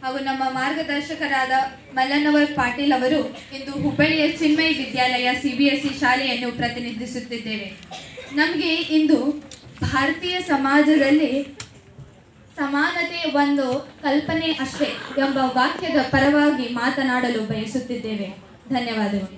ಹಾಗೂ ನಮ್ಮ ಮಾರ್ಗದರ್ಶಕರಾದ ಮಲ್ಲನವರ್ ಪಾಟೀಲ್ ಅವರು ಇಂದು ಹುಬ್ಬಳ್ಳಿಯ ಚಿನ್ಮಯ ವಿದ್ಯಾಲಯ CBSE ಶಾಲೆಯನ್ನು ಪ್ರತಿನಿಧಿಸುತ್ತಿದ್ದೇವೆ. ನಮಗೆ ಇಂದು ಭಾರತೀಯ ಸಮಾಜದಲ್ಲಿ ಸಮಾನತೆ ಒಂದು ಕಲ್ಪನೆ ಅಷ್ಟೇ ಎಂಬ ವಾಕ್ಯದ ಪರವಾಗಿ ಮಾತನಾಡಲು ಬಯಸುತ್ತಿದ್ದೇವೆ. ಧನ್ಯವಾದಗಳು.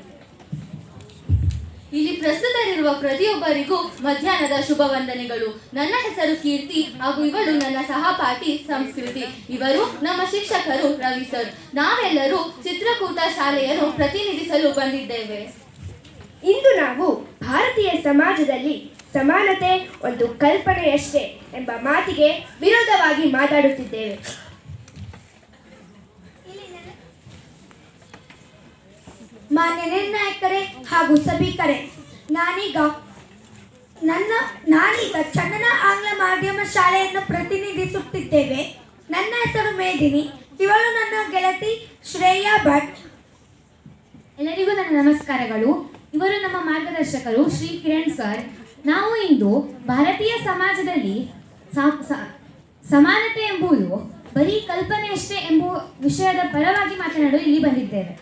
ಇಲ್ಲಿ ಪ್ರಸ್ತುತರಿರುವ ಪ್ರತಿಯೊಬ್ಬರಿಗೂ ಮಧ್ಯಾಹ್ನದ ಶುಭ ವಂದನೆಗಳು. ನನ್ನ ಹೆಸರು ಕೀರ್ತಿ ಹಾಗೂ ಇವಳು ನನ್ನ ಸಹಪಾಠಿ ಸಂಸ್ಕೃತಿ. ಇವರು ನಮ್ಮ ಶಿಕ್ಷಕರು ರವಿ ಸರ್. ನಾವೆಲ್ಲರೂ ಚಿತ್ರಕೂಟ ಶಾಲೆಯನ್ನು ಪ್ರತಿನಿಧಿಸಲು ಬಂದಿದ್ದೇವೆ. ಇಂದು ನಾವು ಭಾರತೀಯ ಸಮಾಜದಲ್ಲಿ ಸಮಾನತೆ ಒಂದು ಕಲ್ಪನೆಯಷ್ಟೇ ಎಂಬ ಮಾತಿಗೆ ವಿರೋಧವಾಗಿ ಮಾತಾಡುತ್ತಿದ್ದೇವೆ. ಮಾನ್ಯ ನಿರ್ಣಾಯಕರೇ ಹಾಗೂ ಸಭಿಕರೇ, ನಾನೀಗ ಚಂದನ ಆಂಗ್ಲ ಮಾಧ್ಯಮ ಶಾಲೆಯನ್ನು ಪ್ರತಿನಿಧಿಸುತ್ತಿದ್ದೇವೆ. ನನ್ನ ಹೆಸರು ಮೇದಿನಿ. ಇವಳು ನನ್ನ ಗೆಳತಿ ಶ್ರೇಯಾ ಭಟ್. ಎಲ್ಲರಿಗೂ ನನ್ನ ನಮಸ್ಕಾರಗಳು. ಇವರು ನಮ್ಮ ಮಾರ್ಗದರ್ಶಕರು ಶ್ರೀ ಕಿರಣ್ ಸರ್. ನಾವು ಇಂದು ಭಾರತೀಯ ಸಮಾಜದಲ್ಲಿ ಸಮಾನತೆ ಎಂಬುದು ಬರೀ ಕಲ್ಪನೆಯಷ್ಟೇ ಎಂಬುವ ವಿಷಯದ ಪರವಾಗಿ ಮಾತನಾಡಲು ಇಲ್ಲಿ ಬಂದಿದ್ದೇವೆ.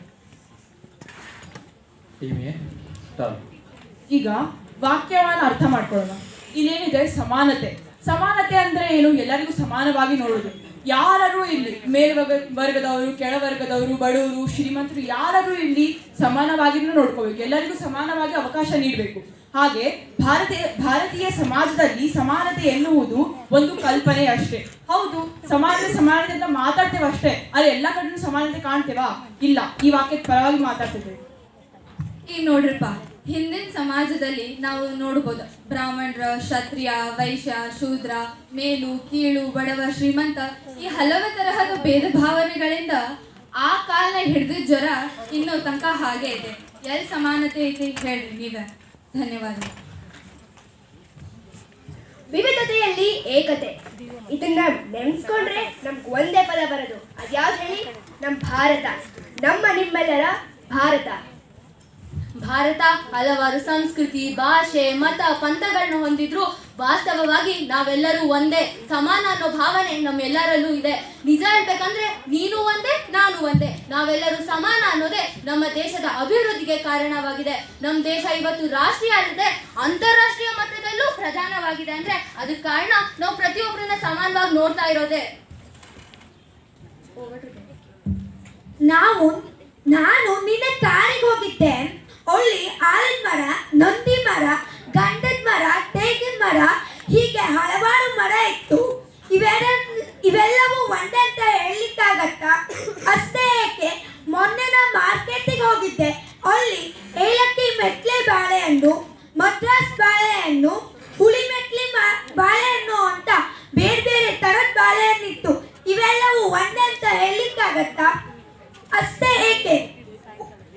ಈಗ ವಾಕ್ಯವನ್ನು ಅರ್ಥ ಮಾಡ್ಕೊಳ್ಳೋಣ. ಇಲ್ಲೇನಿದೆ ಸಮಾನತೆ ಅಂದ್ರೆ ಏನು? ಎಲ್ಲರಿಗೂ ಸಮಾನವಾಗಿ ನೋಡೋದು. ಯಾರು ಇಲ್ಲಿ ಮೇಲ್ವರ್ಗದವರು, ಕೆಳವರ್ಗದವರು, ಬಡವರು, ಶ್ರೀಮಂತರು ಯಾರು ಇಲ್ಲಿ ಸಮಾನವಾಗಿ ನೋಡ್ಕೋಬೇಕು. ಎಲ್ಲರಿಗೂ ಸಮಾನವಾಗಿ ಅವಕಾಶ ನೀಡಬೇಕು. ಹಾಗೆ ಭಾರತೀಯ ಸಮಾಜದಲ್ಲಿ ಸಮಾನತೆ ಎನ್ನುವುದು ಒಂದು ಕಲ್ಪನೆ ಅಷ್ಟೇ. ಹೌದು, ಸಮಾನತೆ ಅಂತ ಮಾತಾಡ್ತೇವೆ ಅಷ್ಟೇ. ಆದರೆ ಎಲ್ಲ ಕಡೆನೂ ಸಮಾನತೆ ಕಾಣ್ತೇವಾ? ಇಲ್ಲ. ಈ ವಾಕ್ಯದ ಪರವಾಗಿ ಮಾತಾಡ್ತಿದ್ದೇವೆ. ಈಗ ನೋಡ್ರಿಪ್ಪ, ಹಿಂದಿನ ಸಮಾಜದಲ್ಲಿ ನಾವು ನೋಡ್ಬೋದು, ಬ್ರಾಹ್ಮಣರ, ಕ್ಷತ್ರಿಯ, ವೈಶ್ಯ, ಶೂದ್ರ, ಮೇಲು ಕೀಳು, ಬಡವ, ಶ್ರೀಮಂತ, ಈ ಹಲವು ತರಹದ ಭೇದ ಭಾವನೆಗಳಿಂದ ಆ ಕಾಲನ ಹಿಡಿದ ಜ್ವರ ಇನ್ನೂ ತನಕ ಹಾಗೆ ಇದೆ. ಎಲ್ಲಿ ಸಮಾನತೆ ಐತಿ ಹೇಳ್ರಿ ನೀವೇ. ಧನ್ಯವಾದಗಳು. ವಿವಿಧತೆಯಲ್ಲಿ ಏಕತೆ, ಇದನ್ನ ನೆನ್ಸ್ಕೊಂಡ್ರೆ ನಮ್ಗೆ ಒಂದೇ ಪದ ಬರೋದು. ಅದ್ಯಾವ್ದು ಹೇಳಿ? ನಮ್ಮ ಭಾರತ, ನಿಮ್ಮೆಲ್ಲರ ಭಾರತ. ಭಾರತ ಹಲವಾರು ಸಂಸ್ಕೃತಿ, ಭಾಷೆ, ಮತ, ಪಂಥಗಳನ್ನು ಹೊಂದಿದ್ರು ವಾಸ್ತವವಾಗಿ ನಾವೆಲ್ಲರೂ ಒಂದೇ, ಸಮಾನ ಅನ್ನೋ ಭಾವನೆ ನಮ್ಮೆಲ್ಲರಲ್ಲೂ ಇದೆ. ನಿಜ ಹೇಳ್ಬೇಕಂದ್ರೆ ನೀನು ಒಂದೇ, ನಾನು ಒಂದೇ, ನಾವೆಲ್ಲರೂ ಸಮಾನ ಅನ್ನೋದೇ ನಮ್ಮ ದೇಶದ ಅಭಿವೃದ್ಧಿಗೆ ಕಾರಣವಾಗಿದೆ. ನಮ್ಮ ದೇಶ ಇವತ್ತು ರಾಷ್ಟ್ರೀಯ ಅಲ್ಲದೆ ಅಂತಾರಾಷ್ಟ್ರೀಯ ಮಟ್ಟದಲ್ಲೂ ಪ್ರಧಾನವಾಗಿದೆ. ಅಂದ್ರೆ ಅದಕ್ಕೆ ಕಾರಣ ನಾವು ಪ್ರತಿಯೊಬ್ಬರನ್ನ ಸಮಾನವಾಗಿ ನೋಡ್ತಾ ಇರೋದೇ. ನಾನು ನಿನ್ನೆ ಕಾರಿಗೆ ಹೋಗಿದ್ದೆ. ಅಲ್ಲಿ ಆಲದ ಮರ, ನಂದಿ ಮರ, ಗಂಧದ ಮರ, ತೇಗಿನ ಮರ, ಹೀಗೆ ಹಲವಾರು ಮರ ಇತ್ತು. ಇವೆಲ್ಲವೂ ಒಂದೇ ಅಂತ ಹೇಳಲಿಕ್ಕಾಗತ್ತ? ಅಷ್ಟೇ ಏಕೆ, ಮೊನ್ನೆ ನಾ ಮಾರ್ಕೆಟಿಗೆ ಹೋಗಿದ್ದೆ. ಅಲ್ಲಿ ಏಲಕ್ಕಿ ಮೆಟ್ಲೆ ಬಾಳೆಹಣ್ಣು, ಮದ್ರಾಸ್ ಬಾಳೆಹಣ್ಣು, ಹುಳಿ ಮೆಟ್ಲಿ ಬಾಳೆಹಣ್ಣು ಅಂತ ಬೇರೆ ಬೇರೆ ಥರದ ಬಾಳೆಹಣ್ಣಿತ್ತು. ಇವೆಲ್ಲವೂ ಒಂದೇ ಅಂತ ಹೇಳಲಿಕ್ಕಾಗತ್ತ? ಅಷ್ಟೇ ಏಕೆ,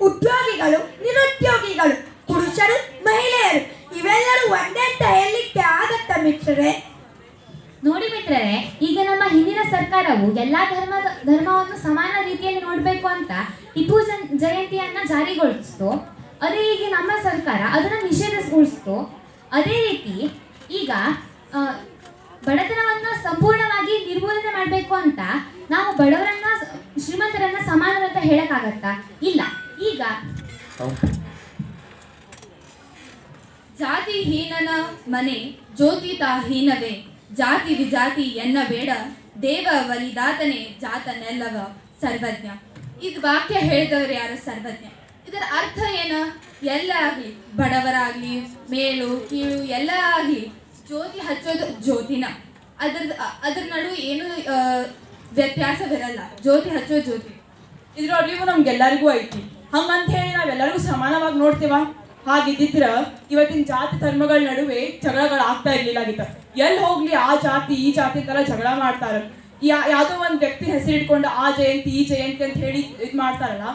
ಉದ್ಯೋಗಿಗಳು, ನಿರುದ್ಯೋಗಿಗಳು, ಪುರುಷರು, ಮಹಿಳೆಯರು ಇವೆಲ್ಲರೂ ಒಂದೇ ಅಂತ ಹೇಳಲಿಕ್ಕೆ ಆಗತ್ತ ಮಿತ್ರರೇ? ನೋಡಿ ಮಿತ್ರರೇ, ಈಗ ನಮ್ಮ ಹಿಂದಿನ ಸರ್ಕಾರವು ಎಲ್ಲಾ ಧರ್ಮವನ್ನು ಸಮಾನ ರೀತಿಯಲ್ಲಿ ನೋಡಬೇಕು ಅಂತ ಟಿಪ್ಪು ಜಯಂತಿಯನ್ನ ಜಾರಿಗೊಳಿಸಿತು. ಅದೇ ಈಗ ನಮ್ಮ ಸರ್ಕಾರ ಅದನ್ನು ನಿಷೇಧಗೊಳಿಸಿತು. ಅದೇ ರೀತಿ ಈಗ ಬಡತನವನ್ನು ಸಂಪೂರ್ಣವಾಗಿ ನಿರ್ಮೂಲನೆ ಮಾಡಬೇಕು ಅಂತ ನಾವು ಬಡವರನ್ನ, ಶ್ರೀಮಂತರನ್ನ ಸಮಾನರು ಅಂತ ಹೇಳಕ್ಕಾಗತ್ತಾ? ಇಲ್ಲ. ಈಗ ಜಾತಿ ಹೀನನ ಮನೆ ಜ್ಯೋತಿತ ಹೀನವೇ, ಜಾತಿ ವಿಜಾತಿ ಎನ್ನಬೇಡ, ದೇವ ವಲಿದಾತನೇ ಜಾತನೆಲ್ಲವ ಸರ್ವಜ್ಞ. ಇದು ವಾಕ್ಯ ಹೇಳಿದವರು ಯಾರು? ಸರ್ವಜ್ಞ. ಇದರ ಅರ್ಥ ಏನ? ಎಲ್ಲ ಆಗಲಿ, ಬಡವರಾಗ್ಲಿ, ಮೇಲು ಕೀಳು ಎಲ್ಲ ಆಗಲಿ, ಜ್ಯೋತಿ ಹಚ್ಚೋದು ಜ್ಯೋತಿನ. ಅದ್ರ ನಡುವೆ ಏನು ವ್ಯತ್ಯಾಸವಿರಲ್ಲ. ಜ್ಯೋತಿ ಹಚ್ಚೋ ಜ್ಯೋತಿ. ಇದ್ರ ಅರಿವು ನಮ್ಗೆಲ್ಲರಿಗೂ ಐತಿ. ಹಂಗಂತ ಹೇಳಿ ನಾವೆಲ್ಲರಿಗೂ ಸಮಾನವಾಗಿ ನೋಡ್ತೇವ? ಹಾಗಿದ್ದಿದ್ರ ಇವತ್ತಿನ ಜಾತಿ ಧರ್ಮಗಳ ನಡುವೆ ಜಗಳಗಳು ಆಗ್ತಾ ಇರ್ಲಿಲ್ಲಾಗಿತ್ತ. ಎಲ್ಲಿ ಹೋಗ್ಲಿ ಆ ಜಾತಿ ಈ ಜಾತಿ ತರ ಜಗಳ ಮಾಡ್ತಾರ. ಯಾವುದೋ ಒಂದು ವ್ಯಕ್ತಿ ಹೆಸರು ಇಟ್ಕೊಂಡು ಆ ಜಯಂತಿ ಈ ಜಯಂತಿ ಅಂತ ಹೇಳಿ ಇದು ಮಾಡ್ತಾರಲ್ಲ.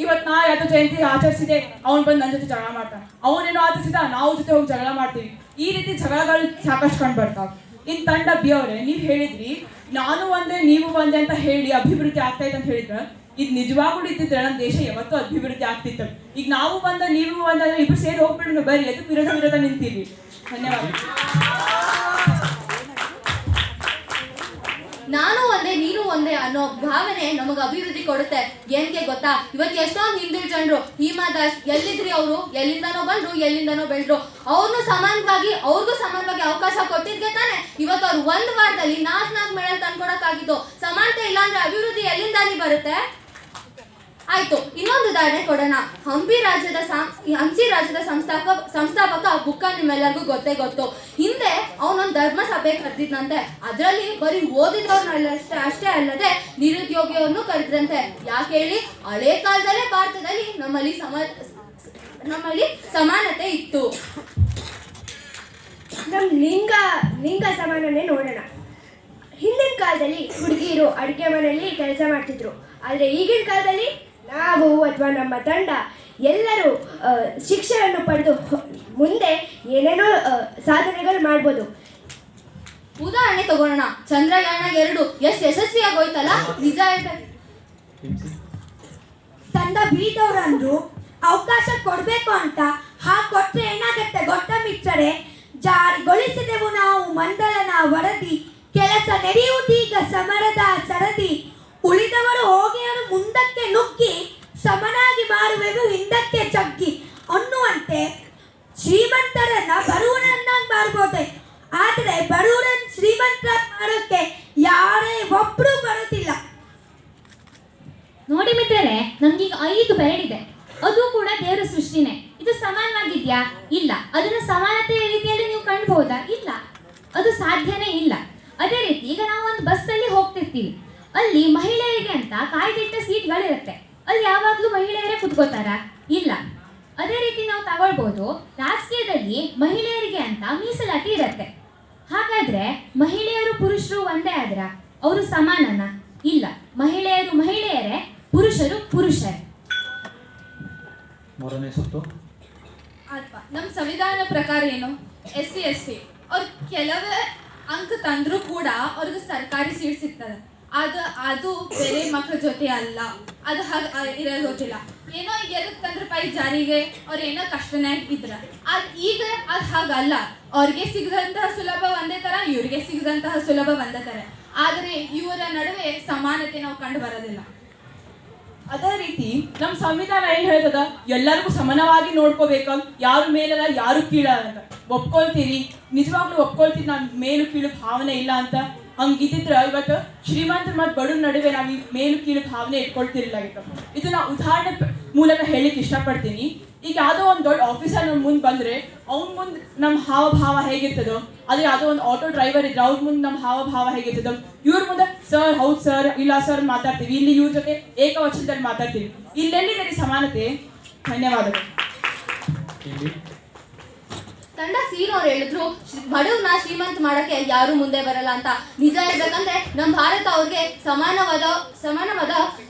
ಇವತ್ತು ನಾ ಯಾವುದೋ ಜಯಂತಿ ಆಚರಿಸಿದೆ, ಅವ್ನು ಬಂದು ನನ್ನ ಜೊತೆ ಜಗಳ ಮಾಡ್ತಾನೆ. ಅವನೇನೋ ಆಚರಿಸಿದ, ನಾವು ಜೊತೆ ಹೋಗಿ ಜಗಳ ಮಾಡ್ತೀವಿ. ಈ ರೀತಿ ಜಗಳಗಳು ಸಾಕಷ್ಟು ಕಂಡು ಬರ್ತಾವ. ಇನ್ ತಂಡ ಬಿ ಅವರೇ, ನೀವು ಹೇಳಿದ್ರಿ ನಾನು ಒಂದೇ ನೀವು ಒಂದೇ ಅಂತ ಹೇಳಿ ಅಭಿವೃದ್ಧಿ ಆಗ್ತೈತೆ ಅಂತ ಹೇಳಿದ್ರ, ಇದು ನಿಜವಾಗ್ಲೂ ಇದ್ದಿದ್ರೆ ನಮ್ಮ ದೇಶ ಯಾವತ್ತೂ ಅಭಿವೃದ್ಧಿ ಆಗ್ತಿತ್ತು. ಈಗ ನಾವು ಬಂದ ನೀವು ಬಂದ್ರೆ ಇಬ್ರು ಸೇರಿ ಹೋಗ್ಬಿಟ್ಟು ಬರ್ರಿ, ಎದಕ್ಕೆ ವಿರೋಧ ನಿಂತೀರಿ? ಧನ್ಯವಾದ. ನಾನು ಒಂದೇ ನೀನು ಒಂದೇ ಅನ್ನೋ ಭಾವನೆ ನಮಗೆ ಅಭಿವೃದ್ಧಿ ಕೊಡುತ್ತೆ. ಏನಕ್ಕೆ ಗೊತ್ತಾ, ಇವತ್ತು ಎಷ್ಟೊಂದು ಹಿಂದಿನ ಜನರು ಹಿಮಾ ದಾಸ್ ಎಲ್ಲಿದ್ರಿ, ಅವರು ಎಲ್ಲಿಂದನೋ ಬಂದ್ರು, ಎಲ್ಲಿಂದನೋ ಬೆಳೆದ್ರು. ಅವ್ರಿಗೂ ಸಮಾನವಾಗಿ ಅವಕಾಶ ಕೊಟ್ಟಿದ್ದೆ ತಾನೆ ಇವತ್ತು ಅವ್ರು ಒಂದು ವಾರದಲ್ಲಿ 4 ಮೆಡಲ್ ತಂದ್ಕೊಡಕ್ಕಾಗಿದ್ದು. ಸಮಾನತೆ ಇಲ್ಲ ಅಂದ್ರೆ ಅಭಿವೃದ್ಧಿ ಎಲ್ಲಿಂದಾನಿ ಬರುತ್ತೆ? ಆಯ್ತು, ಇನ್ನೊಂದು ಉದಾಹರಣೆ ಕೊಡೋಣ. ಹಂಪಿ ರಾಜ್ಯದ ಸಂಸ್ಥಾಪಕ ಬುಕ್ಕ ನಿಮ್ಮೆಲ್ಲರಿಗೂ ಗೊತ್ತು. ಹಿಂದೆ ಅವನೊಂದು ಧರ್ಮ ಸಭೆ ಕರೆದಿದ್ದಂತೆ. ಅದರಲ್ಲಿ ಬರೀ ಓದಿದವ್ರನ್ನ ಅಷ್ಟೇ ಅಲ್ಲದೆ ನಿರುದ್ಯೋಗಿಯನ್ನು ಕರೆದ್ರಂತೆ. ಯಾಕೆ ಹೇಳಿ? ಹಳೆ ಕಾಲದಲ್ಲೇ ಭಾರತದಲ್ಲಿ ನಮ್ಮಲ್ಲಿ ಸಮಾನತೆ ಇತ್ತು. ನಮ್ಮ ಲಿಂಗ ಸಮಾನನೆ ನೋಡೋಣ. ಹಿಂದಿನ ಕಾಲದಲ್ಲಿ ಹುಡುಗಿಯರು ಅಡುಗೆ ಮನೆಯಲ್ಲಿ ಕೆಲಸ ಮಾಡ್ತಿದ್ರು. ಆದರೆ ಈಗಿನ ಕಾಲದಲ್ಲಿ ನಾವು ಅಥವಾ ನಮ್ಮ ತಂಡ ಎಲ್ಲರೂ ಶಿಕ್ಷೆಯನ್ನು ಪಡೆದು ಮುಂದೆ ಏನೇನೋ ಸಾಧನೆಗಳು ಮಾಡ್ಬೋದು. ಉದಾಹರಣೆ ತಗೊಳ್ಳೋಣ. ಚಂದ್ರಯಾನ 2 ಎಷ್ಟು ಯಶಸ್ವಿಯಾಗಿ ಹೋಯ್ತಲ್ಲ. ನಿಜ ಹೇಳ್ಬೇಕು, ತಂಡ ಬೀದವರಂದ್ರು ಅವಕಾಶ ಕೊಡಬೇಕು ಅಂತ ಕೊಟ್ರೆ ಏನಾಗತ್ತೆ ಗೊತ್ತಾ ಮಿತ್ರರೇ? ಜಾರಿಗೊಳಿಸಿದೆವು ನಾವು ಮಂಡಲನ ವರದಿ, ಕೆಲಸ ನಡೆಯುವುದೀಗ ಸಮರದ ಸರದಿ, ಉಳಿದವರು ಹೋಗಿಯರು ಮುಂದಕ್ಕೆ ನುಗ್ಗಿ, ಸಮನಾಗಿ ಮಾಡುವೆವು ಹಿಂದಕ್ಕೆ ಜಗ್ಗಿ ಅನ್ನುವಂತೆ ಶ್ರೀಮಂತರನ್ನ ಬಡವರನ್ನಾಗಿ ಮಾಡ್ಬೋದೆ, ಆದರೆ ಬಡವರನ್ನ ಶ್ರೀಮಂತರ ಮಾಡೋಕ್ಕೆ ಯಾರೇ ಒಬ್ರು ಬರೋದಿಲ್ಲ. ನೋಡಿ ಮಿತ್ರರೇ, ನಮ್ಗೀಗ 5 ಬೆರಳಿದೆ, ಅದು ಕೂಡ ದೇವರ ಸೃಷ್ಟಿನೇ. ಇದು ಸಮಾನವಾಗಿದ್ಯಾ? ಇಲ್ಲ. ಅದನ್ನು ಸಮಾನತೆಯ ರೀತಿಯಲ್ಲಿ ನೀವು ಕಾಣ್ಬಹುದಾ? ಇಲ್ಲ, ಅದು ಸಾಧ್ಯನೇ ಇಲ್ಲ. ಅದೇ ರೀತಿ ಈಗ ನಾವು ಒಂದು ಬಸ್ಸಲ್ಲಿ ಹೋಗ್ತಿರ್ತೀವಿ, ಅಲ್ಲಿ ಮಹಿಳೆಯರಿಗೆ ಅಂತ ಕಾಯ್ದಿಟ್ಟ ಸೀಟ್ಗಳಿರುತ್ತೆ. ಅಲ್ಲಿ ಯಾವಾಗಲೂ ಮಹಿಳೆಯರೇ ಕುತ್ಕೋತಾರ? ಇಲ್ಲ. ಅದೇ ರೀತಿ ನಾವು ತಗೊಳ್ಬೋದು, ರಾಜಕೀಯದಲ್ಲಿ ಮಹಿಳೆಯರಿಗೆ ಅಂತ ಮೀಸಲಾತಿ ಇರುತ್ತೆ. ಹಾಗಾದ್ರೆ ಮಹಿಳೆಯರು ಪುರುಷರು ಒಂದೇ ಆದ್ರ ಅವರು ಸಮಾನನ? ಇಲ್ಲ. ಮಹಿಳೆಯರು ಮಹಿಳೆಯರೇ, ಪುರುಷರು ಪುರುಷರೇ. ನಮ್ಮ ಸಂವಿಧಾನ ಪ್ರಕಾರ ಏನು, SC ST ಅವ್ರು ಕೆಲವೇ ಅಂಕ ತಂದ್ರೂ ಕೂಡ ಅವ್ರಿಗೆ ಸರ್ಕಾರಿ ಸೀಟ್ ಸಿಗ್ತದೆ. ಅದು ಬೇರೆ ಮಕ್ಕಳ ಜೊತೆ ಅಲ್ಲ, ಅದು ಹಾಗೆ ಇರೋದಿಲ್ಲ. ಏನೋ 2 ರೂಪಾಯಿ ಜಾರಿಗೆ ಅವ್ರು ಏನೋ ಕಷ್ಟನೇ ಇದ್ರ, ಈಗ ಅದು ಹಾಗಲ್ಲ. ಅವ್ರಿಗೆ ಸಿಗದಂತಹ ಸುಲಭ ಒಂದೇ ತರ, ಇವ್ರಿಗೆ ಸಿಗದಂತಹ ಸುಲಭ ಒಂದೇ ತರ. ಆದರೆ ಇವರ ನಡುವೆ ಸಮಾನತೆ ನಾವು ಕಂಡು ಬರೋದಿಲ್ಲ. ಅದೇ ರೀತಿ ನಮ್ಮ ಸಂವಿಧಾನ ಏನ್ ಹೇಳ್ತದ, ಎಲ್ಲರಿಗೂ ಸಮಾನವಾಗಿ ನೋಡ್ಕೋಬೇಕ, ಯಾರು ಮೇಲಲ್ಲ ಯಾರು ಕೀಳಲ್ಲ ಅಂತ. ಒಪ್ಕೊಳ್ತೀರಿ? ನಿಜವಾಗ್ಲೂ ಒಪ್ಕೊಳ್ತೀರಿ ನಾನು ಮೇಲು ಕೀಳು ಭಾವನೆ ಇಲ್ಲ ಅಂತ? ಹಂಗಿದ್ದಿದ್ರ ಇವತ್ತು ಶ್ರೀಮಂತರ ಮತ್ತು ಬಡವ್ರ ನಡುವೆ ನಾವು ಈ ಮೇಲು ಕೀಳು ಭಾವನೆ ಇಟ್ಕೊಳ್ತಿರ್ಲಾಗಿತ್ತು. ಇದು ನಾ ಉದಾಹರಣೆ ಮೂಲಕ ಹೇಳಿಕ್ಕೆ ಇಷ್ಟಪಡ್ತೀನಿ. ಈಗ ಯಾವುದೋ ಒಂದು ದೊಡ್ಡ ಆಫೀಸರ್ ನಮ್ಮ ಮುಂದೆ ಬಂದರೆ ಅವ್ನ ಮುಂದೆ ನಮ್ಮ ಹಾವಭಾವ ಹೇಗಿರ್ತದೋ, ಅದೇ ಯಾವುದೋ ಒಂದು ಆಟೋ ಡ್ರೈವರ್ ಇದ್ರೆ ಅವ್ರ ಮುಂದೆ ನಮ್ಮ ಹಾವಭಾವ ಹೇಗಿರ್ತದೋ, ಇವ್ರ ಮುಂದೆ ಸರ್, ಹೌದು ಸರ್, ಇಲ್ಲ ಸರ್ ಮಾತಾಡ್ತೀವಿ. ಇಲ್ಲಿ ಇವ್ರ ಜೊತೆ ಏಕವಚನದಲ್ಲಿ ಮಾತಾಡ್ತೀವಿ. ಇಲ್ಲೆಲ್ಲಿದೆ ಸಮಾನತೆ? ಧನ್ಯವಾದಗಳು. ತಂಡ ಸೀನವ್ರು ಹೇಳಿದ್ರು ಬಡವ್ರನ್ನ ಶ್ರೀಮಂತ ಮಾಡಕ್ಕೆ ಯಾರು ಮುಂದೆ ಬರಲ್ಲ ಅಂತ. ನಿಜ ಹೇಳ್ಬೇಕಂದ್ರೆ ನಮ್ಮ ಭಾರತ ಅವ್ರಿಗೆ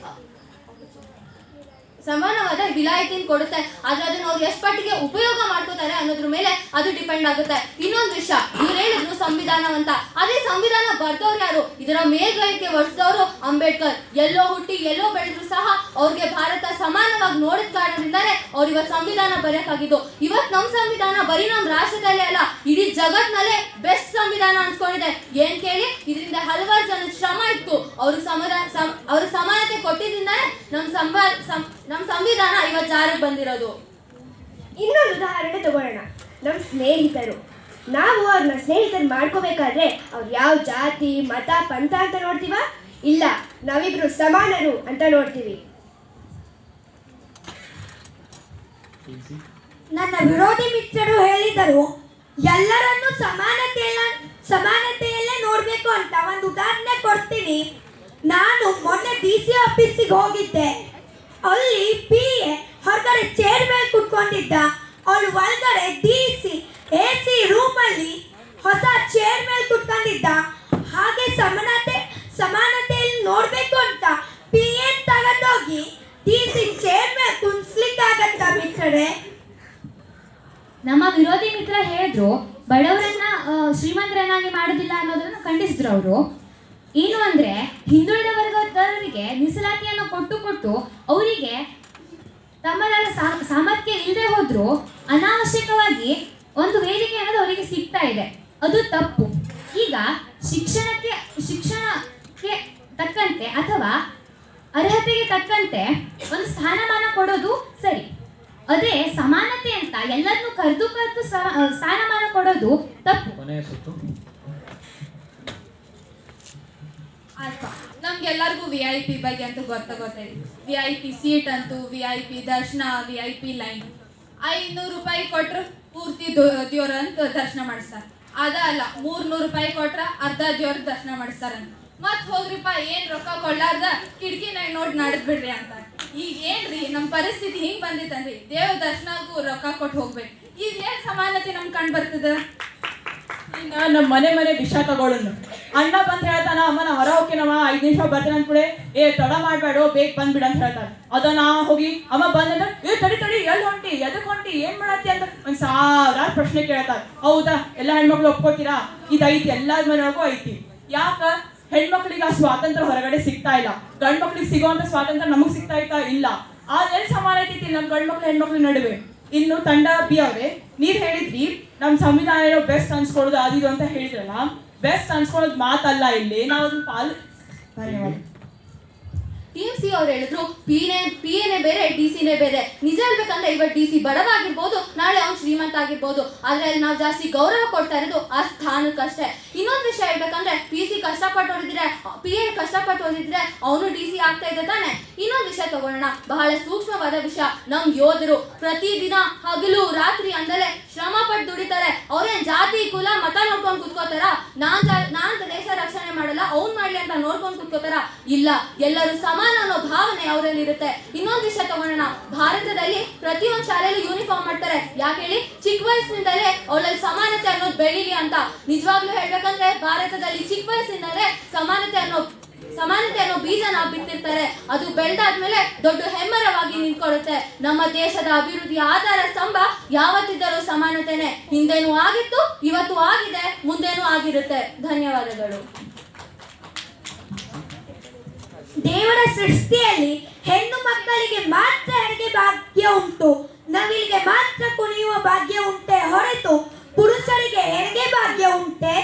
ಸಮಾನವಾದ ವಿಲಾಯಿತಿನ ಕೊಡುತ್ತೆ. ಆದ್ರೆ ಅದನ್ನ ಅವ್ರು ಎಷ್ಟು ಪಟ್ಟಿಗೆ ಉಪಯೋಗ ಮಾಡ್ಕೋತಾರೆ ಅನ್ನೋದ್ರ ಮೇಲೆ ಅದು ಡಿಪೆಂಡ್ ಆಗುತ್ತೆ. ಇನ್ನೊಂದು ವಿಷಯ, ಇವ್ರು ಹೇಳಿದ್ರು ಸಂವಿಧಾನ ಅಂತ. ಅದೇ ಸಂವಿಧಾನ ಬರ್ದವ್ರು ಯಾರು? ಇದರ ಮೇಲ್ಗೈಗೆ ವರ್ಷದವರು ಅಂಬೇಡ್ಕರ್. ಎಲ್ಲೋ ಹುಟ್ಟಿ ಎಲ್ಲೋ ಬೆಳೆದ್ರು ಸಹ ಅವ್ರಿಗೆ ಭಾರತ ಸಮಾನವಾಗಿ ನೋಡಿದ ಕಾರಣದಿಂದಾನೆ ಅವ್ರು ಇವತ್ತು ಸಂವಿಧಾನ ಬರೆಯಕ್ಕಾಗಿದ್ದು. ಇವತ್ತು ನಮ್ಮ ಸಂವಿಧಾನ ಬರೀ ನಮ್ಮ ರಾಷ್ಟ್ರದಲ್ಲೇ ಅಲ್ಲ, ಇಡೀ ಜಗತ್ನಲ್ಲೇ ಬೆಸ್ಟ್ ಸಂವಿಧಾನ ಅನ್ಸ್ಕೊಂಡಿದೆ. ಏನ್ ಕೇಳಿ, ಇದರಿಂದ ಹಲವಾರು ಜನ ಶ್ರಮ ಇತ್ತು. ಅವ್ರಿಗೆ ಸಮಾನತೆ ಕೊಟ್ಟಿದ್ದಿಂದಾನೆ ನಮ್ಮ ಸಂವಿಧಾನ ಇವತ್ತು ಜಾರಿಗೆ ಬಂದಿರೋದು. ಇನ್ನೊಂದು ಉದಾಹರಣೆ ತಗೊಳ್ಳೋಣ. ನಮ್ಮ ಸ್ನೇಹಿತರು, ನಾವು ಅವ್ರನ್ನ ಸ್ನೇಹಿತರು ಮಾಡ್ಕೋಬೇಕಾದ್ರೆ ಅವ್ರು ಯಾವ ಜಾತಿ ಮತ ಪಂಥ ಅಂತ ನೋಡ್ತೀವ? ಇಲ್ಲ, ನಾವಿಬ್ರು ಸಮಾನರು ಅಂತ ನೋಡ್ತೀವಿ. ನನ್ನ ವಿರೋಧಿ ಮಿತ್ರರು ಹೇಳಿದರು ಎಲ್ಲರನ್ನೂ ಸಮಾನತೆಯಲ್ಲೇ ನೋಡಬೇಕು ಅಂತ. ಒಂದು ಉದಾಹರಣೆ ಕೊಡ್ತೀನಿ. ನಾನು ಮೊನ್ನೆ DC ಆಫೀಸಿಗೆ ಹೋಗಿದ್ದೆ. ಅಲ್ಲಿ PA ಹೊರಗಡೆ ಚೇರ್ ಮೇಲೆ ಕುತ್ಕೊಂಡಿದ್ದ, ಅವಳು ಒಳಗಡೆ DC AC ರೂಮಲ್ಲಿ ಹೊಸ ಚೇರ್ ಮೇಲೆ ಕುತ್ಕೊಂಡಿದ್ದ. ಹಾಗೆ ಸಮಾನತೆಯಲ್ಲಿ ನೋಡಬೇಕು ಅಂತ PA ತಗೊಂಡೋಗಿ DC ಚೇರ್ ಮೇಲೆ ಕುಣಿಸ್ಲಿಕ್ಕಾಗತ್ತ ಮಿತ್ರರೇ? ನಮ್ಮ ವಿರೋಧಿ ಮಿತ್ರ ಹೇಳಿದ್ರು ಬಡವರನ್ನ ಶ್ರೀಮಂತರನ್ನಾಗಿ ಮಾಡೋದಿಲ್ಲ ಅನ್ನೋದನ್ನು ಖಂಡಿಸಿದ್ರು ಅವರು. ಏನು ಅಂದರೆ, ಹಿಂದುಳಿದ ವರ್ಗದವರಿಗೆ ಮೀಸಲಾತಿಯನ್ನು ಕೊಟ್ಟು ಅವರಿಗೆ ತಮ್ಮದಾದ ಸಾಮರ್ಥ್ಯ ಇಲ್ಲದೆ ಹೋದರೂ ಅನಾವಶ್ಯಕವಾಗಿ ಒಂದು ವೇದಿಕೆ ಅನ್ನೋದು ಅವರಿಗೆ ಸಿಗ್ತಾ ಇದೆ. ಅದು ತಪ್ಪು. ಈಗ ಶಿಕ್ಷಣಕ್ಕೆ ತಕ್ಕಂತೆ ಅಥವಾ ಅರ್ಹತೆಗೆ ತಕ್ಕಂತೆ ಒಂದು ಸ್ಥಾನಮಾನ ಕೊಡೋದು ಸರಿ. ಅದೇ ಸಮಾನತೆ ಅಂತ ಎಲ್ಲರನ್ನೂ ಕರೆದು ಸ್ಥಾನಮಾನ ಕೊಡೋದು ತಪ್ಪು. ಆಯ್ತಾ, ನಮ್ಗೆಲ್ಲರಿಗೂ VIP ಬಗ್ಗೆ ಅಂತೂ ಗೊತ್ತಾಗಿದೆ. VIP ಸೀಟ್ ಅಂತೂ, VIP ದರ್ಶನ, VIP ಲೈನ್. 500 ರೂಪಾಯಿ ಕೊಟ್ರು ಪೂರ್ತಿ ದೇವ್ರಂತ ದರ್ಶನ ಮಾಡಿಸ್ತಾರೆ. ಅದಲ್ಲ 300 ರೂಪಾಯಿ ಕೊಟ್ರ ಅರ್ಧ ದೇವ್ರ ದರ್ಶನ ಮಾಡಿಸ್ತಾರಂತ. ಮತ್ ಹೋಗ್ರಿಪ್ಪ ಏನ್ ರೊಕ್ಕ ಕೊಡ್ಲಾರ್ದ ಕಿಟಕಿನಾಗ ನೋಡಿ ನಡದ್ ಬಿಡ್ರಿ ಅಂತ. ಈಗ ಏನ್ರಿ ನಮ್ಮ ಪರಿಸ್ಥಿತಿ ಹಿಂಗ್ ಬಂದಿತ್ತಂದ್ರಿ, ದೇವ್ರ ದರ್ಶನಕ್ಕೂ ರೊಕ್ಕ ಕೊಟ್ಟು ಹೋಗ್ಬೇಕು. ಈಗ ಏನ್ ಸಮಾನತೆ ನಮ್ಗೆ ಕಂಡು ಬರ್ತದ? ಈಗ ನಮ್ಮ ಮನೆ ವಿಷ ತಗೊಳ್ಳೋನು ಅಣ್ಣ ಬಂದ್ ಹೇಳ್ತಾನ, ಅಮ್ಮನ ಹೊರ ಹೋಗ್ತೀನಮ್ಮ 5 ನಿಮಿಷ ಬರ್ತೀನಿ ಅಂದ್ಕೂಡೆ, ತಡ ಮಾಡ್ಬೇಡ ಬೇಗ ಬಂದ್ಬಿಡ ಅಂತ ಹೇಳ್ತಾನೆ. ಅದ ನಾ ಹೋಗಿ ಅಮ್ಮ ಬಂದಂದ್ರೆ ತಡಿ ಎಲ್ಲಿ ಹೊಂಟಿ, ಎದಕ್ ಹೊಂಟಿ, ಏನ್ ಮಾಡತ್ತಿ ಅಂತ 1000 ಪ್ರಶ್ನೆ ಕೇಳ್ತಾರೆ. ಹೌದಾ, ಎಲ್ಲ ಹೆಣ್ಮಕ್ಳು ಒಪ್ಕೋತೀರಾ? ಇದೈತಿ, ಎಲ್ಲಾರ ಮನೆಯೊಳಗೂ ಐತಿ. ಯಾಕ ಹೆಣ್ಮಕ್ಳಿಗೆ ಆ ಸ್ವಾತಂತ್ರ್ಯ ಹೊರಗಡೆ ಸಿಗ್ತಾ ಇಲ್ಲ, ಗಂಡ್ ಮಕ್ಳಿಗೆ ಸಿಗೋಂತ ಸ್ವಾತಂತ್ರ್ಯ ನಮಗ್ ಸಿಗ್ತಾ ಇತ್ತಾ ಇಲ್ಲ. ಎಲ್ಲಿ ಸಮಾನತೆ ಐತಿ ನಮ್ಮ ಗಂಡ್ ಮಕ್ಳು ಹೆಣ್ಮಕ್ಳು ನಡುವೆ? ಇನ್ನು ತಂಡ ಬಿ ಅವ್ರೆ, ನೀವ್ ಹೇಳಿದ್ರಿ ನಮ್ ಸಂವಿಧಾನ ಬೆಸ್ಟ್ ಅನ್ಸ್ಕೊಳ್ಳೋದು ಅದಿದು ಅಂತ ಹೇಳಿದ್ರಲ್ಲ, ಬೆಸ್ಟ್ ಅನ್ಸ್ಕೊಳ್ಳೋದು ಮಾತಲ್ಲ ಇಲ್ಲಿ, ನಾವು ಅದನ್ನ ಧನ್ಯವಾದ. ಟೀಮ್ ಸಿ ಅವ್ರು ಹೇಳಿದ್ರು PA ಬೇರೆ DC ನೇ ಬೇರೆ. ನಿಜ ಹೇಳ್ಬೇಕಂದ್ರೆ ಇವತ್ತು DC ಬಡವ ಆಗಿರ್ಬೋದು, ನಾಳೆ ಅವ್ನು ಶ್ರೀಮಂತ ಆಗಿರ್ಬೋದು, ಆದ್ರೆ ಅಲ್ಲಿ ನಾವು ಜಾಸ್ತಿ ಗೌರವ ಕೊಡ್ತಾ ಇರೋದು ಆ ಸ್ಥಾನಕ್ಕಷ್ಟೇ. ಇನ್ನೊಂದು ವಿಷಯ ಹೇಳ್ಬೇಕಂದ್ರೆ PC ಕಷ್ಟಪಟ್ಟು ಓದಿದ್ರೆ, PA ಕಷ್ಟಪಟ್ಟು ಓದಿದ್ರೆ ಅವನು DC ಆಗ್ತಾ ಇದ್ದ ತಾನೆ. ಇನ್ನೊಂದು ವಿಷಯ ತಗೊಳ್ಳೋಣ, ಬಹಳ ಸೂಕ್ಷ್ಮವಾದ ವಿಷಯ. ನಮ್ ಯೋಧರು ಪ್ರತಿದಿನ ಹಗಲು ರಾತ್ರಿ ಅಂದಲೇ ಶ್ರಮ ಪಟ್ಟು ದುಡಿತಾರೆ. ಅವ್ರೇನ್ ಜಾತಿ ಕುಲ ಮತ ನೋಡ್ಕೊಂಡು ಕುತ್ಕೋತಾರ? ನಾನ್ ದೇಶ ರಕ್ಷಣೆ ಮಾಡಲ್ಲ ಅವ್ನ್ ಮಾಡ್ಲಿ ಅಂತ ನೋಡ್ಕೊಂಡು ಕುತ್ಕೋತಾರ? ಇಲ್ಲ, ಎಲ್ಲರೂ ಸಮಾನ ಅನ್ನೋ ಭಾವನೆ ಅವರಲ್ಲಿ ಇರುತ್ತೆ. ಇನ್ನೊಂದು ವಿಷಯ ತಗೊಳ್ಳೋಣ, ಭಾರತದಲ್ಲಿ ಪ್ರತಿಯೊಂದು ಶಾಲೆಯಲ್ಲೂ ಯೂನಿಫಾರ್ಮ್ ಮಾಡ್ತಾರೆ. ಯಾಕೆ ಹೇಳಿ? ಚಿಕ್ಕ ವಯಸ್ಸಿನಿಂದಲೇ ಅವಳಲ್ಲಿ ಸಮಾನತೆ ಅನ್ನೋದು ಬೆಳೀಲಿ ಅಂತ. ನಿಜವಾಗ್ಲೂ ಹೇಳ್ಬೇಕಂದ್ರೆ ಭಾರತದಲ್ಲಿ ಚಿಕ್ಕ ವಯಸ್ಸಿನಿಂದಲೇ ಸಮಾನತೆ ಅನ್ನೋ ಬೀಜ ನಾವು ಬಿತ್ತಿರ್ತಾರೆ. ಅದು ಬೆಳೆದಾದ್ಮೇಲೆ ದೊಡ್ಡ ಹೆಮ್ಮರವಾಗಿ ನಿಂತ್ಕೊಳ್ಳುತ್ತೆ. ನಮ್ಮ ದೇಶದ ಅಭಿವೃದ್ಧಿಯ ಆಧಾರ ಸ್ತಂಭ ಯಾವತ್ತಿದ್ದರೂ ಸಮಾನತೆನೆ. ಹಿಂದೇನೂ ಆಗಿತ್ತು, ಇವತ್ತು ಆಗಿದೆ, ಮುಂದೇನೂ ಆಗಿರುತ್ತೆ. ಧನ್ಯವಾದಗಳು. ದೇವರ ಸೃಷ್ಟಿಯಲ್ಲಿ ಹೆಣ್ಣು ಮಕ್ಕಳಿಗೆ ಮಾತ್ರ ಹೆರಿಗೆ ಭಾಗ್ಯ ಉಂಟು, ನವಿಲಿಗೆ ಮಾತ್ರ ಕುಣಿಯುವ ಭಾಗ್ಯ ಉಂಟೆ ಹೊರತು ಪುರುಷರಿಗೆ ಹೆರಿಗೆ ಭಾಗ್ಯ ಉಂಟೆ?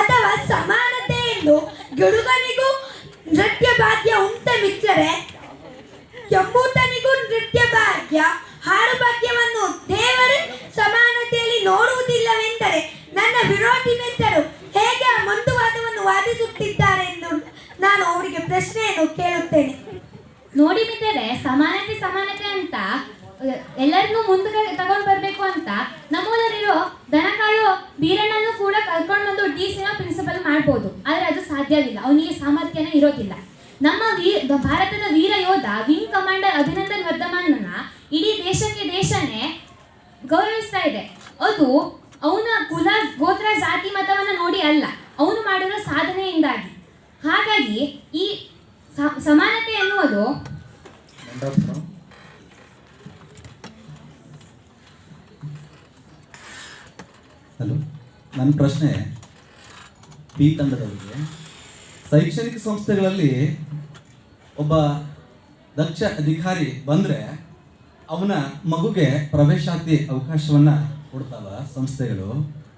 ಅಥವಾ ಸಮಾನತೆ ಎಂದು ಗಿಡುಗನಿಗೂ ನೃತ್ಯ ಭಾಗ್ಯ ಉಂಟೆ ಮಿತ್ರರೇ? ಎಂಬೂತನಿಗೂ ನೃತ್ಯ ಭಾಗ್ಯ, ಹಾಡು ಭಾಗ್ಯವನ್ನು ದೇವರೇ ಸಮಾನತೆಯಲ್ಲಿ ನೋಡುವುದಿಲ್ಲವೆಂದರೆ ನನ್ನ ವಿರೋಧಿ ಮಿತ್ರರು ಹೇಗೆ ಆ ಮಂದುವಾದವನ್ನು ವಾದಿಸುತ್ತಿದ್ದಾರೆ ಎಂದು ನಾನು ಅವರಿಗೆ ಪ್ರಶ್ನೆಯನ್ನು ಕೇಳುತ್ತೇನೆ. ನೋಡಿ ಮಿತ್ರರೇ, ಸಮಾನತೆ ಅಂತ ಎಲ್ಲರನ್ನೂ ಮುಂದೆ ತಗೊಂಡು ಬರಬೇಕು ಅಂತ ನಮ್ಮೂರಲ್ಲಿರೋ ದನ ಕಾಯೋ ಬೀರಣ್ಣನ್ನು ಕೂಡ ಕರ್ಕೊಂಡು ಬಂದು DC ಪ್ರಿನ್ಸಿಪಲ್ ಮಾಡ್ಬೋದು. ಆದರೆ ಅದು ಸಾಧ್ಯವಿಲ್ಲ, ಅವನಿಗೆ ಸಾಮರ್ಥ್ಯನೇ ಇರೋದಿಲ್ಲ. ನಮ್ಮ ಭಾರತದ ವೀರ ಯೋಧ ವಿಂಗ್ ಕಮಾಂಡರ್ ಅಭಿನಂದನ್ ವರ್ಧಮಾನನ್ನ ಇಡೀ ದೇಶನೇ ಗೌರವಿಸ್ತಾ ಇದೆ. ಅದು ಅವನ ಕುಲ ಗೋತ್ರ ಜಾತಿ ಮತವನ್ನ ನೋಡಿ ಅಲ್ಲ, ಅವನು ಮಾಡಿರೋ ಸಾಧನೆಯಿಂದಾಗಿ. ಹಾಗಾಗಿ ಈ ಸಮಾನತೆ ಎನ್ನುವುದು ಹಲೋ, ನನ್ನ ಪ್ರಶ್ನೆ ಬಿ ತಂಡದವರಿಗೆ. ಶೈಕ್ಷಣಿಕ ಸಂಸ್ಥೆಗಳಲ್ಲಿ ಒಬ್ಬ ದಕ್ಷ ಅಧಿಕಾರಿ ಬಂದರೆ ಅವನ ಮಗುಗೆ ಪ್ರವೇಶಾತಿ ಅವಕಾಶವನ್ನು ಕೊಡ್ತಾವ ಸಂಸ್ಥೆಗಳು.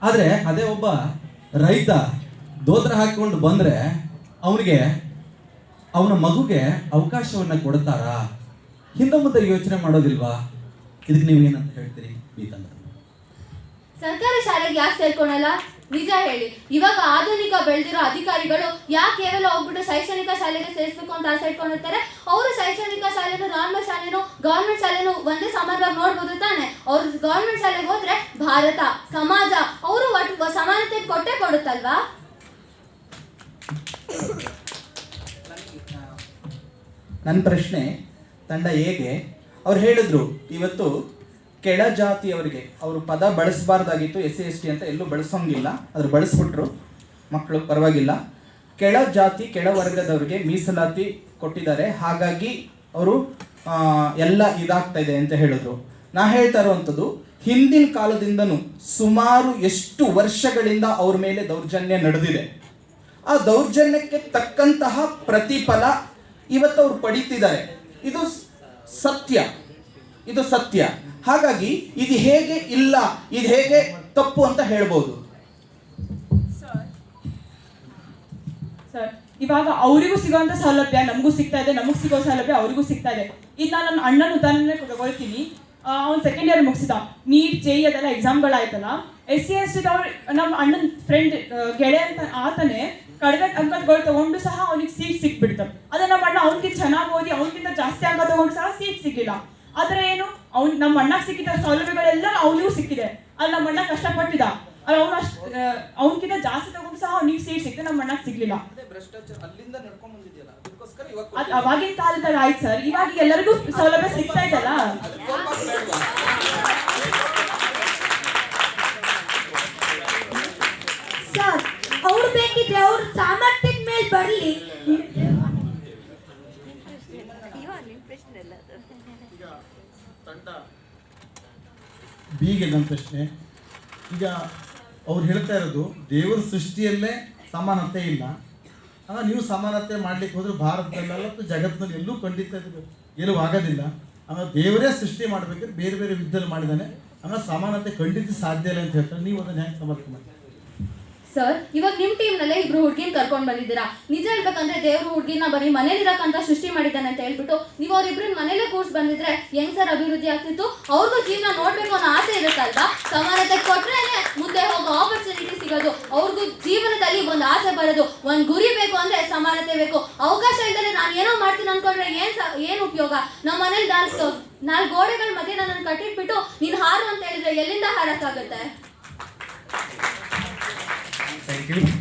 ಆದರೆ ಅದೇ ಒಬ್ಬ ರೈತ ದೋತ್ರ ಹಾಕಿಕೊಂಡು ಬಂದರೆ ಅವನ ಮಗುಗೆ ಅವಕಾಶವನ್ನು ಕೊಡ್ತಾರಾ? ಹಿಂದೆ ಮುಂದೆ ಯೋಚನೆ ಮಾಡೋದಿಲ್ವಾ? ಇದಕ್ಕೆ ನೀವು ಏನಂತ ಹೇಳ್ತೀರಿ ಬಿ ತಂಡ? ಸರ್ಕಾರಿ ಶಾಲೆಗೆ ಯಾಕೆ ಸೇರ್ಕೊಳಲ್ಲ? ನಿಜ ಹೇಳಿ, ಇವಾಗ ಆಧುನಿಕ ಬೆಳೆದಿರೋ ಅಧಿಕಾರಿಗಳು ಯಾಕೆ ಕೇವಲ ಹೋಗ್ಬಿಟ್ಟು ಶೈಕ್ಷಣಿಕ ಶಾಲೆಗೆ ಸೇರಿಸ್ಬೇಕು ಅಂತ ಆಸೆ ಇಟ್ಕೊಂಡಿರ್ತಾರೆ? ಅವರು ಶೈಕ್ಷಣಿಕ ಶಾಲೆನೂ ನಾರ್ಮಲ್ ಶಾಲೆನೂ ಗೌರ್ಮೆಂಟ್ ಶಾಲೆನೂ ಒಂದೇ ಸಮಾನವಾಗಿ ನೋಡ್ಬೋದು ತಾನೆ. ಅವ್ರು ಗೌರ್ಮೆಂಟ್ ಶಾಲೆಗೆ ಹೋದ್ರೆ ಭಾರತ ಸಮಾಜ ಅವರು ಒಟ್ಟು ಸಮಾನತೆ ಕೊಟ್ಟೇ ಕೊಡುತ್ತಲ್ವಾ? ನನ್ನ ಪ್ರಶ್ನೆ ತಂಡ ಹೇಗೆ ಅವ್ರು ಹೇಳಿದ್ರು ಇವತ್ತು ಕೆಳ ಜಾತಿಯವರಿಗೆ ಅವರು ಪದ ಬಳಸಬಾರ್ದಾಗಿತ್ತು, SC ST ಅಂತ ಎಲ್ಲೂ ಬಳಸೋಂಗಿಲ್ಲ, ಅದ್ರ ಬಳಸ್ಬಿಟ್ರು ಮಕ್ಕಳು, ಪರವಾಗಿಲ್ಲ. ಕೆಳ ಜಾತಿ ಕೆಳ ವರ್ಗದವರಿಗೆ ಮೀಸಲಾತಿ ಕೊಟ್ಟಿದ್ದಾರೆ, ಹಾಗಾಗಿ ಅವರು ಎಲ್ಲ ಇದಾಗ್ತಾ ಇದೆ ಅಂತ ಹೇಳಿದ್ರು. ನಾ ಹೇಳ್ತಾ ಇರುವಂಥದ್ದು ಹಿಂದಿನ ಕಾಲದಿಂದನೂ ಸುಮಾರು ಎಷ್ಟು ವರ್ಷಗಳಿಂದ ಅವ್ರ ಮೇಲೆ ದೌರ್ಜನ್ಯ ನಡೆದಿದೆ. ಆ ದೌರ್ಜನ್ಯಕ್ಕೆ ತಕ್ಕಂತಹ ಪ್ರತಿಫಲ ಇವತ್ತು ಅವ್ರು ಪಡೀತಿದ್ದಾರೆ. ಇದು ಸತ್ಯ. ಹಾಗಾಗಿ ಇದು ಹೇಗೆ ಇಲ್ಲ, ಇದು ಹೇಗೆ ತಪ್ಪು ಅಂತ ಹೇಳ್ಬೋದು? ಸರ್, ಇವಾಗ ಅವರಿಗೂ ಸಿಗೋಂಥ ಸೌಲಭ್ಯ ನಮಗೂ ಸಿಗ್ತಾ ಇದೆ, ನಮಗೆ ಸಿಗೋ ಸೌಲಭ್ಯ ಅವರಿಗೂ ಸಿಗ್ತಾ ಇದೆ. ಈಗ ನಾನು ನನ್ನ ಅಣ್ಣನ ಉದಾಹರಣೆ ತಗೊಳ್ತೀನಿ. ಅವ್ನು ಸೆಕೆಂಡ್ ಇಯರ್ ಮುಗಿಸಿದ, ನೀಟ್ JEE ಅದೆಲ್ಲ ಎಕ್ಸಾಮ್ಗಳಾಯ್ತಲ್ಲ. SC ST ನಮ್ಮ ಅಣ್ಣನ ಫ್ರೆಂಡ್ ಗೆಳೆಯ ಅಂತ ಆತನೇ ಕಡಿಮೆ ಅಂಕಗಳು ತಗೊಂಡು ಸಹ ಅವನಿಗೆ ಸೀಟ್ ಸಿಕ್ಬಿಡ್ತು. ಅದೇ ನಮ್ಮ ಅಣ್ಣ ಅವ್ನಿಗೆ ಚೆನ್ನಾಗಿ ಓದಿ ಅವನಿಗಿಂತ ಜಾಸ್ತಿ ಅಂಕ ತಗೊಂಡು ಸಹ ಸೀಟ್ ಸಿಕ್ಕಿಲ್ಲ. ಆದರೆ ಏನು, ನಮ್ಮ ಅಣ್ಣಗೆ ಸಿಕ್ಕಿದ ಸೌಲಭ್ಯಗಳೆಲ್ಲ ಅವನಿಗೂ ಸಿಕ್ಕಿದೆ. ಅಲ್ಲಿ ನಮ್ಮ ಅಣ್ಣ ಕಷ್ಟಪಟ್ಟಿದ್ದ, ಅಲ್ಲಿ ಅವನಿಗಿಂತ ಜಾಸ್ತಿ ತಗೊಂಡು ಸಹ ಅವನಿಗೆ ಸೀಟ್ ಸಿಕ್ಕಿದೆ, ನಮ್ಮ ಅಣ್ಣಗೆ ಸಿಗ್ಲಿಲ್ಲ. ಅದು ಅವಾಗಿನ ಕಾಲದಲ್ಲಿ ಆಯ್ತು ಸರ್. ಇವಾಗ ಎಲ್ಲರಿಗೂ ಸೌಲಭ್ಯ ಸಿಗ್ತಾ ಇದೆಯಲ್ಲ. ಸರ್, ಅವ್ರು ಬೇಕಿದ್ರೆ ಅವ್ರ ಸಾಮರ್ಥ್ಯದ ಮೇಲೆ ಬರಲಿ. ಬೀಗೆ ನನ್ನ ಪ್ರಶ್ನೆ. ಈಗ ಅವ್ರು ಹೇಳ್ತಾ ಇರೋದು ದೇವರ ಸೃಷ್ಟಿಯಲ್ಲೇ ಸಮಾನತೆ ಇಲ್ಲ, ಆಗ ನೀವು ಸಮಾನತೆ ಮಾಡ್ಲಿಕ್ಕೆ ಹೋದ್ರೆ ಭಾರತದಲ್ಲೆಲ್ಲ ಅಥವಾ ಜಗತ್ತಿನಲ್ಲಿ ಎಲ್ಲೂ ಖಂಡಿತ ಗೆಲುವು ಆಗೋದಿಲ್ಲ. ಆಗ ದೇವರೇ ಸೃಷ್ಟಿ ಮಾಡಬೇಕಾದ್ರೆ ಬೇರೆ ಬೇರೆ ವಿದ್ಯೆಯಲ್ಲಿ ಮಾಡಿದ್ದಾನೆ, ಆಗ ಸಮಾನತೆ ಖಂಡಿತ ಸಾಧ್ಯ ಇಲ್ಲ ಅಂತ ಹೇಳ್ತಾರೆ. ನೀವು ಅದನ್ನು ಹೆಂಗೆ ಸಮರ್ಥನೆ ಮಾಡಿ? ಸರ್, ಇವಾಗ ನಿಮ್ಮ ಟೀಮ್ನಲ್ಲೇ ಇಬ್ರು ಹುಡುಗಿನ ಕರ್ಕೊಂಡು ಬಂದಿದ್ದೀರಾ. ನಿಜ ಹೇಳ್ಬೇಕಂದ್ರೆ ದೇವ್ರು ಹುಡುಗಿನ ಬರೀ ಮನೇಲಿರಕ್ಕಂತ ಸೃಷ್ಟಿ ಮಾಡಿದ್ದಾನೆ ಅಂತ ಹೇಳ್ಬಿಟ್ಟು ನೀವು ಅವ್ರಿಬ್ರನ್ನ ಮನೇಲೆ ಕೂರ್ಸ್ ಬಂದಿದ್ರೆ ಹೆಂಗ್ ಸರ್ ಅಭಿವೃದ್ಧಿ ಆಗ್ತಿತ್ತು? ಅವ್ರಿಗೂ ಜೀವನ ನೋಡ್ಬೇಕು ಅನ್ನೋ ಆಸೆ ಇರುತ್ತಲ್ವಾ? ಸಮಾನತೆ ಕೊಟ್ರೇನೆ ಮುಂದೆ ಹೋಗೋ ಆಪರ್ಚುನಿಟಿ ಸಿಗೋದು, ಅವ್ರಿಗೂ ಜೀವನದಲ್ಲಿ ಒಂದು ಆಸೆ ಬರೋದು. ಒಂದು ಗುರಿ ಬೇಕು ಅಂದ್ರೆ ಸಮಾನತೆ ಬೇಕು. ಅವಕಾಶ ಇಲ್ದರೆ ನಾನು ಏನೋ ಮಾಡ್ತೀನಿ ಅನ್ಕೊಂಡ್ರೆ ಏನು ಉಪಯೋಗ? ನಮ್ಮ ಮನೇಲಿ ನಾಲ್ಕು ಗೋಡೆಗಳ ಮಧ್ಯೆ ನನ್ನನ್ನು ಕಟ್ಟಿಟ್ಬಿಟ್ಟು ನೀನು ಹಾರು ಅಂತ ಹೇಳಿದ್ರೆ ಎಲ್ಲಿಂದ ಹಾರಕ್ಕಾಗುತ್ತೆ? Thank you.